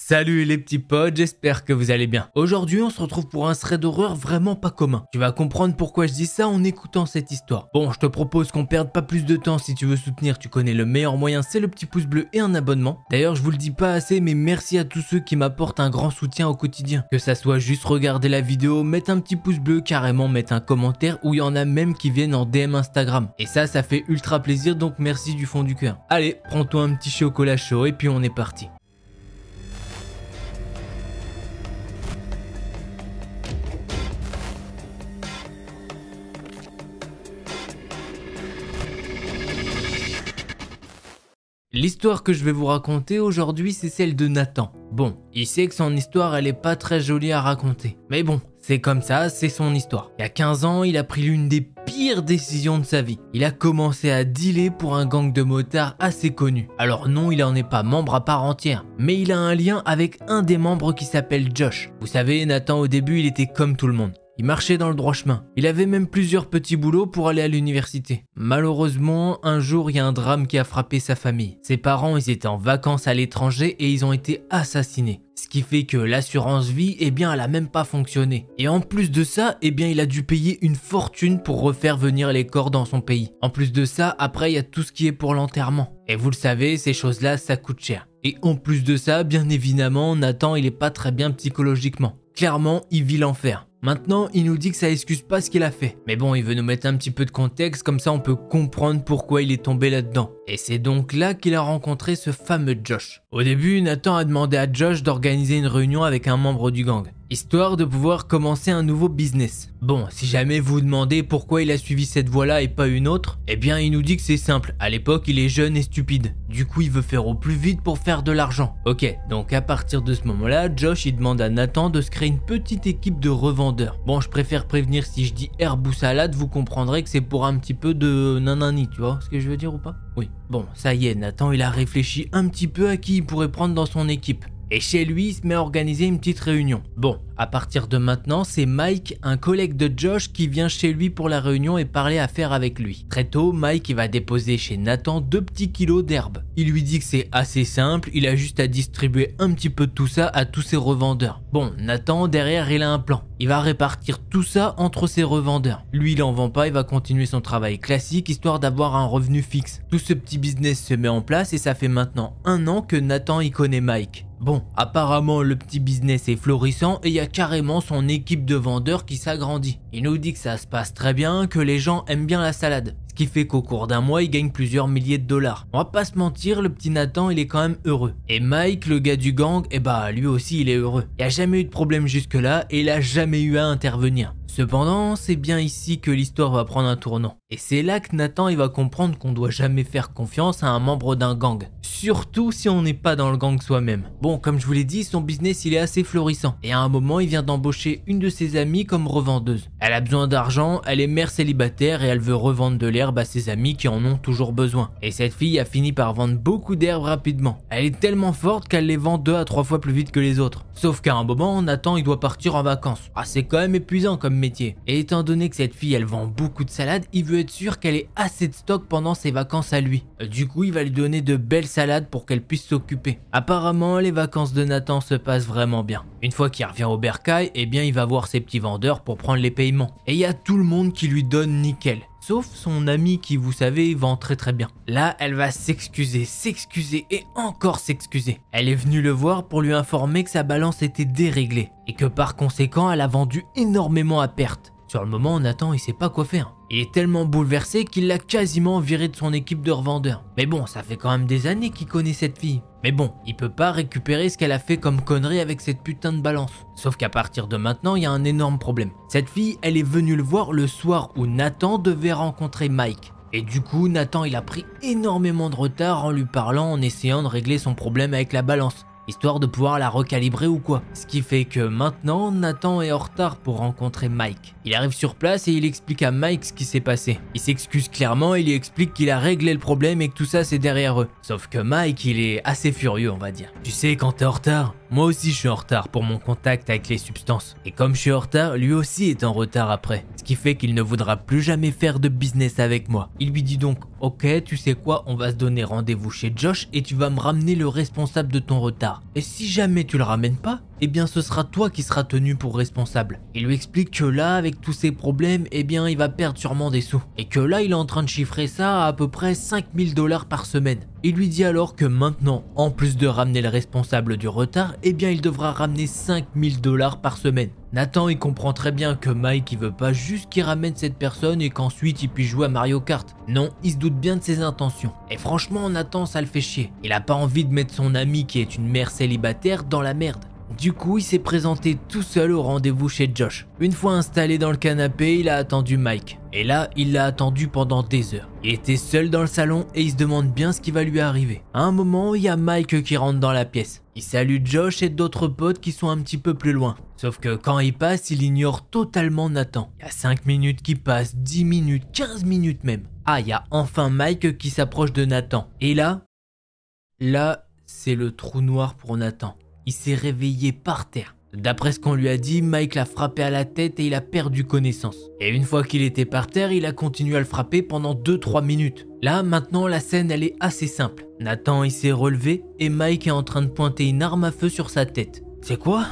Salut les petits potes, j'espère que vous allez bien. Aujourd'hui on se retrouve pour un thread d'horreur vraiment pas commun. Tu vas comprendre pourquoi je dis ça en écoutant cette histoire. Bon, je te propose qu'on perde pas plus de temps. Si tu veux soutenir, tu connais le meilleur moyen, c'est le petit pouce bleu et un abonnement. D'ailleurs je vous le dis pas assez, mais merci à tous ceux qui m'apportent un grand soutien au quotidien. Que ça soit juste regarder la vidéo, mettre un petit pouce bleu, carrément mettre un commentaire, ou il y en a même qui viennent en DM Instagram. Et ça fait ultra plaisir, donc merci du fond du cœur. Allez, prends-toi un petit chocolat chaud et puis on est parti. L'histoire que je vais vous raconter aujourd'hui, c'est celle de Nathan. Bon, il sait que son histoire, elle est pas très jolie à raconter. Mais bon, c'est comme ça, c'est son histoire. Il y a 15 ans, il a pris l'une des pires décisions de sa vie. Il a commencé à dealer pour un gang de motards assez connu. Alors non, il en est pas membre à part entière, mais il a un lien avec un des membres qui s'appelle Josh. Vous savez, Nathan au début, il était comme tout le monde. Il marchait dans le droit chemin. Il avait même plusieurs petits boulots pour aller à l'université. Malheureusement, un jour, il y a un drame qui a frappé sa famille. Ses parents, ils étaient en vacances à l'étranger et ils ont été assassinés. Ce qui fait que l'assurance vie, elle a même pas fonctionné. Et en plus de ça, il a dû payer une fortune pour refaire venir les corps dans son pays. En plus de ça, après, il y a tout ce qui est pour l'enterrement. Et vous le savez, ces choses-là, ça coûte cher. Et en plus de ça, bien évidemment, Nathan, il est pas très bien psychologiquement. Clairement, il vit l'enfer. Maintenant, il nous dit que ça excuse pas ce qu'il a fait. Mais bon, il veut nous mettre un petit peu de contexte, comme ça on peut comprendre pourquoi il est tombé là-dedans. Et c'est donc là qu'il a rencontré ce fameux Josh. Au début, Nathan a demandé à Josh d'organiser une réunion avec un membre du gang, histoire de pouvoir commencer un nouveau business. Bon, si jamais vous vous demandez pourquoi il a suivi cette voie-là et pas une autre, il nous dit que c'est simple. À l'époque, il est jeune et stupide. Du coup, il veut faire au plus vite pour faire de l'argent. Ok, donc à partir de ce moment-là, Josh, il demande à Nathan de se créer une petite équipe de revendeurs. Bon, je préfère prévenir, si je dis herbe ou salade, vous comprendrez que c'est pour un petit peu de nanani, tu vois ce que je veux dire ou pas? Oui. Bon, ça y est, Nathan, il a réfléchi un petit peu à qui il pourrait prendre dans son équipe. Et chez lui, il se met à organiser une petite réunion. Bon, à partir de maintenant, c'est Mike, un collègue de Josh, qui vient chez lui pour la réunion et parler affaires avec lui. Très tôt, Mike, il va déposer chez Nathan 2 petits kilos d'herbe. Il lui dit que c'est assez simple, il a juste à distribuer un petit peu de tout ça à tous ses revendeurs. Bon, Nathan, derrière, il a un plan. Il va répartir tout ça entre ses revendeurs. Lui, il en vend pas, il va continuer son travail classique, histoire d'avoir un revenu fixe. Tout ce petit business se met en place et ça fait maintenant 1 an que Nathan, il connaît Mike. Bon, apparemment le petit business est florissant et il y a carrément son équipe de vendeurs qui s'agrandit. Il nous dit que ça se passe très bien, que les gens aiment bien la salade. Ce qui fait qu'au cours d'un mois, il gagne plusieurs milliers de dollars. On va pas se mentir, le petit Nathan, il est quand même heureux. Et Mike, le gars du gang, lui aussi, il est heureux. Il n'y a jamais eu de problème jusque-là et il a jamais eu à intervenir. Cependant, c'est bien ici que l'histoire va prendre un tournant. Et c'est là que Nathan, il va comprendre qu'on doit jamais faire confiance à un membre d'un gang. Surtout si on n'est pas dans le gang soi-même. Bon, comme je vous l'ai dit, son business, il est assez florissant. Et à un moment, il vient d'embaucher une de ses amies comme revendeuse. Elle a besoin d'argent, elle est mère célibataire et elle veut revendre de l'herbe à ses amis qui en ont toujours besoin. Et cette fille a fini par vendre beaucoup d'herbe rapidement. Elle est tellement forte qu'elle les vend 2 à 3 fois plus vite que les autres. Sauf qu'à un moment, Nathan, il doit partir en vacances. C'est quand même épuisant comme métier. Et étant donné que cette fille, elle vend beaucoup de salades, il veut être sûr qu'elle ait assez de stock pendant ses vacances à lui. Du coup, il va lui donner de belles salades pour qu'elle puisse s'occuper. Apparemment, les vacances de Nathan se passent vraiment bien. Une fois qu'il revient au bercail, il va voir ses petits vendeurs pour prendre les paiements. Et il y a tout le monde qui lui donne nickel. Sauf son amie qui, vous savez, vend très bien. Là, elle va s'excuser et encore s'excuser. Elle est venue le voir pour lui informer que sa balance était déréglée et que par conséquent, elle a vendu énormément à perte. Sur le moment, Nathan, il sait pas quoi faire. Il est tellement bouleversé qu'il l'a quasiment viré de son équipe de revendeurs. Mais bon, ça fait quand même des années qu'il connaît cette fille. Mais bon, il peut pas récupérer ce qu'elle a fait comme connerie avec cette putain de balance. Sauf qu'à partir de maintenant, il y a un énorme problème. Cette fille, elle est venue le voir le soir où Nathan devait rencontrer Mike. Et du coup, Nathan, il a pris énormément de retard en lui parlant, en essayant de régler son problème avec la balance, histoire de pouvoir la recalibrer ou quoi. Ce qui fait que maintenant, Nathan est en retard pour rencontrer Mike. Il arrive sur place et il explique à Mike ce qui s'est passé. Il s'excuse clairement et il lui explique qu'il a réglé le problème et que tout ça c'est derrière eux. Sauf que Mike, il est assez furieux, on va dire. Tu sais, quand t'es en retard, moi aussi je suis en retard pour mon contact avec les substances. Et comme je suis en retard, lui aussi est en retard après. Ce qui fait qu'il ne voudra plus jamais faire de business avec moi. Il lui dit donc, ok, tu sais quoi, on va se donner rendez-vous chez Josh et tu vas me ramener le responsable de ton retard. retard. Et si jamais tu le ramènes pas, eh bien ce sera toi qui seras tenu pour responsable. Il lui explique que là, avec tous ces problèmes, eh bien il va perdre sûrement des sous. Et que là, il est en train de chiffrer ça à peu près 5000 $ par semaine. Il lui dit alors que maintenant, en plus de ramener le responsable du retard, eh bien il devra ramener 5000 $ par semaine. Nathan il comprend très bien que Mike il veut pas juste qu'il ramène cette personne et qu'ensuite il puisse jouer à Mario Kart. Non, il se doute bien de ses intentions. Et franchement Nathan ça le fait chier. Il a pas envie de mettre son ami qui est une mère célibataire dans la merde. Du coup, il s'est présenté tout seul au rendez-vous chez Josh. Une fois installé dans le canapé, il a attendu Mike. Et là, il l'a attendu pendant des heures. Il était seul dans le salon et il se demande bien ce qui va lui arriver. À un moment, il y a Mike qui rentre dans la pièce. Il salue Josh et d'autres potes qui sont un petit peu plus loin. Sauf que quand il passe, il ignore totalement Nathan. Il y a 5 minutes qui passent, 10 minutes, 15 minutes même. Ah, il y a enfin Mike qui s'approche de Nathan. Et là, c'est le trou noir pour Nathan. Il s'est réveillé par terre. D'après ce qu'on lui a dit, Mike l'a frappé à la tête et il a perdu connaissance. Et une fois qu'il était par terre, il a continué à le frapper pendant 2-3 minutes. Là, maintenant, la scène, elle est assez simple. Nathan, il s'est relevé et Mike est en train de pointer une arme à feu sur sa tête. C'est quoi ?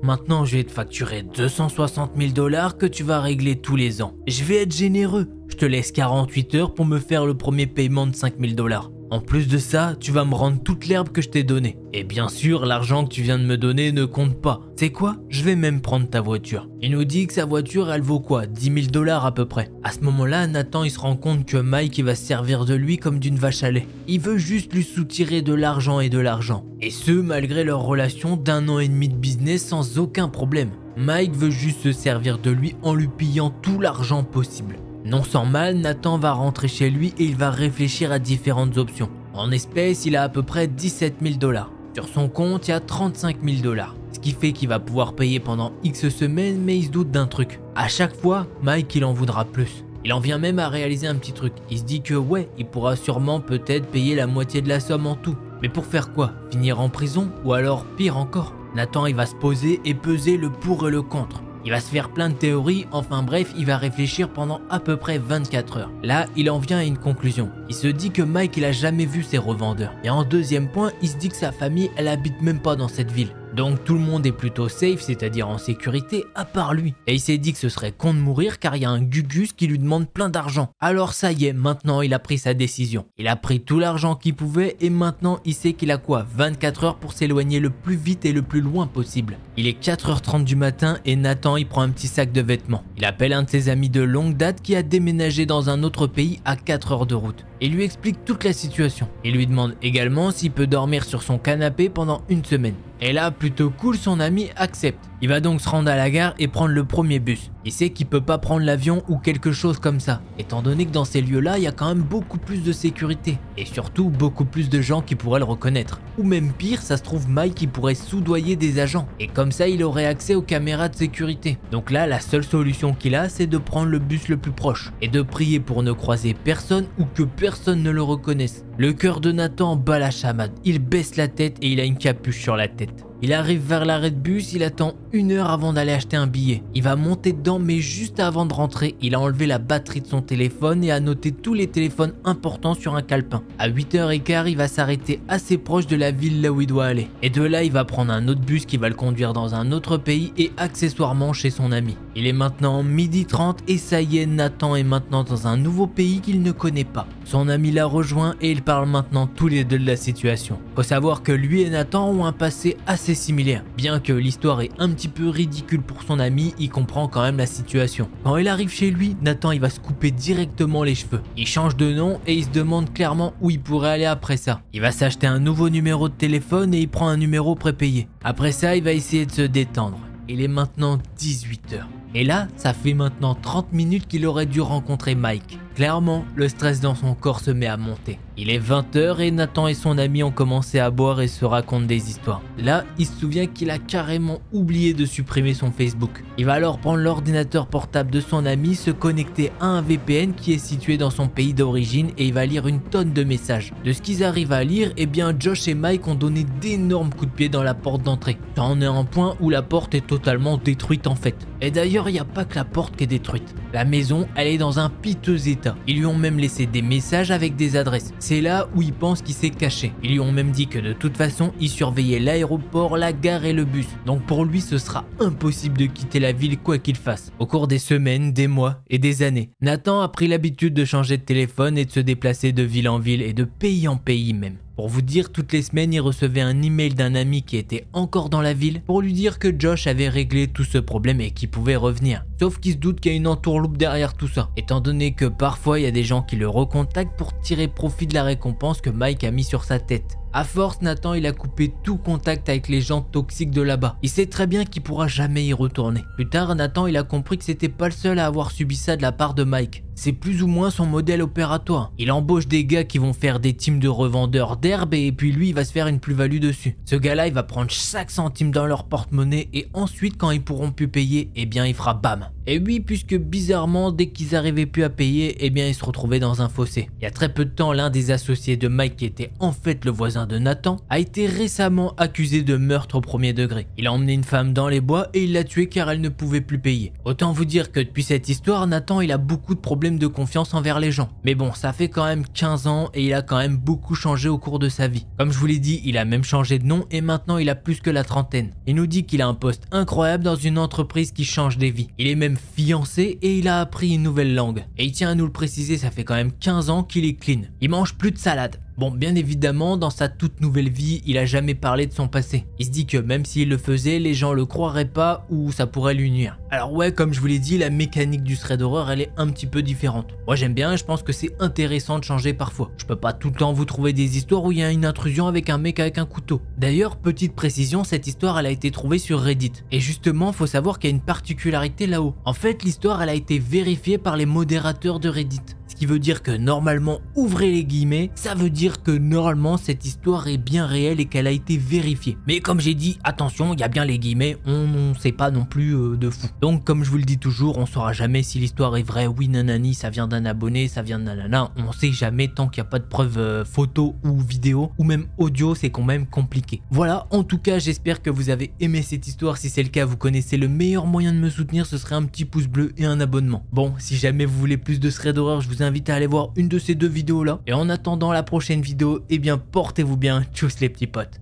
Maintenant, je vais te facturer 260 000 $ que tu vas régler tous les ans. Je vais être généreux. Je te laisse 48 heures pour me faire le premier paiement de 5 000 $. En plus de ça, tu vas me rendre toute l'herbe que je t'ai donnée. Et bien sûr, l'argent que tu viens de me donner ne compte pas. C'est quoi ? Je vais même prendre ta voiture. Il nous dit que sa voiture, elle vaut quoi ? 10 000 $ à peu près. À ce moment-là, Nathan, il se rend compte que Mike, il va se servir de lui comme d'une vache à lait. Il veut juste lui soutirer de l'argent et de l'argent. Et ce, malgré leur relation d'1 an et demi de business sans aucun problème. Mike veut juste se servir de lui en lui pillant tout l'argent possible. Non sans mal, Nathan va rentrer chez lui et il va réfléchir à différentes options. En espèces, il a à peu près 17 000 $. Sur son compte, il y a 35 000 $. Ce qui fait qu'il va pouvoir payer pendant X semaines, mais il se doute d'un truc. À chaque fois, Mike il en voudra plus. Il en vient même à réaliser un petit truc. Il se dit que ouais, il pourra sûrement peut-être payer la moitié de la somme en tout. Mais pour faire quoi ? Finir en prison ? Ou alors pire encore ? Nathan il va se poser et peser le pour et le contre. Il va se faire plein de théories, enfin bref, il va réfléchir pendant à peu près 24 heures. Là, il en vient à une conclusion. Il se dit que Mike, il a jamais vu ses revendeurs. Et en deuxième point, il se dit que sa famille, elle habite même pas dans cette ville. Donc tout le monde est plutôt safe, c'est-à-dire en sécurité, à part lui. Et il s'est dit que ce serait con de mourir car il y a un Gugus qui lui demande plein d'argent. Alors ça y est, maintenant il a pris sa décision. Il a pris tout l'argent qu'il pouvait et maintenant il sait qu'il a quoi ? 24 heures pour s'éloigner le plus vite et le plus loin possible. Il est 4h30 du matin et Nathan il prend un petit sac de vêtements. Il appelle un de ses amis de longue date qui a déménagé dans un autre pays à 4 heures de route. Et lui explique toute la situation. Il lui demande également s'il peut dormir sur son canapé pendant une semaine. Et là, plutôt cool, son ami accepte. Il va donc se rendre à la gare et prendre le premier bus. Il sait qu'il peut pas prendre l'avion ou quelque chose comme ça, étant donné que dans ces lieux-là, il y a quand même beaucoup plus de sécurité. Et surtout, beaucoup plus de gens qui pourraient le reconnaître. Ou même pire, ça se trouve Mike qui pourrait soudoyer des agents. Et comme ça, il aurait accès aux caméras de sécurité. Donc là, la seule solution qu'il a, c'est de prendre le bus le plus proche. Et de prier pour ne croiser personne ou que personne ne le reconnaisse. Le cœur de Nathan bat la chamade. Il baisse la tête et il a une capuche sur la tête. Il arrive vers l'arrêt de bus, il attend 1 heure avant d'aller acheter un billet. Il va monter dedans, mais juste avant de rentrer, il a enlevé la batterie de son téléphone et a noté tous les téléphones importants sur un calepin. À 8h15, il va s'arrêter assez proche de la ville là où il doit aller. Et de là, il va prendre un autre bus qui va le conduire dans un autre pays et accessoirement chez son ami. Il est maintenant 12h30 et ça y est, Nathan est maintenant dans un nouveau pays qu'il ne connaît pas. Son ami l'a rejoint et ils parlent maintenant tous les deux de la situation. Faut savoir que lui et Nathan ont un passé assez similaire. Bien que l'histoire est un petit peu ridicule pour son ami, il comprend quand même la situation. Quand il arrive chez lui, Nathan il va se couper directement les cheveux. Il change de nom et il se demande clairement où il pourrait aller après ça. Il va s'acheter un nouveau numéro de téléphone et il prend un numéro prépayé. Après ça, il va essayer de se détendre. Il est maintenant 18h. Et là, ça fait maintenant 30 minutes qu'il aurait dû rencontrer Mike. Clairement, le stress dans son corps se met à monter. Il est 20h et Nathan et son ami ont commencé à boire et se racontent des histoires. Là, il se souvient qu'il a carrément oublié de supprimer son Facebook. Il va alors prendre l'ordinateur portable de son ami, se connecter à un VPN qui est situé dans son pays d'origine et il va lire une tonne de messages. De ce qu'ils arrivent à lire, eh bien Josh et Mike ont donné d'énormes coups de pied dans la porte d'entrée. Ça en est un point où la porte est totalement détruite en fait. Et d'ailleurs, D'ailleurs, il n'y a pas que la porte qui est détruite. La maison, elle est dans un piteux état. Ils lui ont même laissé des messages avec des adresses. C'est là où ils pensent qu'il s'est caché. Ils lui ont même dit que de toute façon, il surveillait l'aéroport, la gare et le bus. Donc pour lui, ce sera impossible de quitter la ville quoi qu'il fasse. Au cours des semaines, des mois et des années, Nathan a pris l'habitude de changer de téléphone et de se déplacer de ville en ville et de pays en pays même. Pour vous dire, toutes les semaines, il recevait un email d'un ami qui était encore dans la ville pour lui dire que Josh avait réglé tout ce problème et qu'il pouvait revenir. Sauf qu'il se doute qu'il y a une entourloupe derrière tout ça, étant donné que parfois il y a des gens qui le recontactent pour tirer profit de la récompense que Mike a mis sur sa tête. À force, Nathan il a coupé tout contact avec les gens toxiques de là-bas. Il sait très bien qu'il pourra jamais y retourner. Plus tard, Nathan il a compris que c'était pas le seul à avoir subi ça de la part de Mike. C'est plus ou moins son modèle opératoire. Il embauche des gars qui vont faire des teams de revendeurs d'herbe et puis lui il va se faire une plus-value dessus. Ce gars-là il va prendre chaque centime dans leur porte-monnaie et ensuite quand ils pourront plus payer, eh bien il fera bam. Et oui, puisque bizarrement, dès qu'ils arrivaient plus à payer, eh bien ils se retrouvaient dans un fossé. Il y a très peu de temps, l'un des associés de Mike, qui était en fait le voisin de Nathan, a été récemment accusé de meurtre au premier degré. Il a emmené une femme dans les bois et il l'a tuée car elle ne pouvait plus payer. Autant vous dire que depuis cette histoire, Nathan il a beaucoup de problèmes de confiance envers les gens. Mais bon, ça fait quand même 15 ans et il a quand même beaucoup changé au cours de sa vie. Comme je vous l'ai dit, il a même changé de nom et maintenant il a plus que la trentaine. Il nous dit qu'il a un poste incroyable dans une entreprise qui change des vies. Il est même fiancé et il a appris une nouvelle langue. Et il tient à nous le préciser, ça fait quand même 15 ans qu'il est clean. Il mange plus de salade. Bon, bien évidemment, dans sa toute nouvelle vie, il a jamais parlé de son passé. Il se dit que même s'il le faisait, les gens le croiraient pas ou ça pourrait lui nuire. Alors ouais, comme je vous l'ai dit, la mécanique du thread horror, elle est un petit peu différente. Moi j'aime bien et je pense que c'est intéressant de changer parfois. Je peux pas tout le temps vous trouver des histoires où il y a une intrusion avec un mec avec un couteau. D'ailleurs, petite précision, cette histoire elle a été trouvée sur Reddit. Et justement, faut savoir qu'il y a une particularité là-haut. En fait, l'histoire elle a été vérifiée par les modérateurs de Reddit. Ce qui veut dire que normalement, ouvrez les guillemets, ça veut dire que normalement cette histoire est bien réelle et qu'elle a été vérifiée. Mais comme j'ai dit, attention, il y a bien les guillemets, on sait pas non plus de fou. Donc comme je vous le dis toujours, on saura jamais si l'histoire est vraie, oui nanani, ça vient d'un abonné, ça vient de nanana, on sait jamais tant qu'il n'y a pas de preuves photo ou vidéo, ou même audio, c'est quand même compliqué. Voilà, en tout cas, j'espère que vous avez aimé cette histoire. Si c'est le cas, vous connaissez le meilleur moyen de me soutenir, ce serait un petit pouce bleu et un abonnement. Bon, si jamais vous voulez plus de thread horror, je vous invite à aller voir une de ces deux vidéos là. Et en attendant la prochaine vidéo, eh bien portez-vous bien, tchuss les petits potes.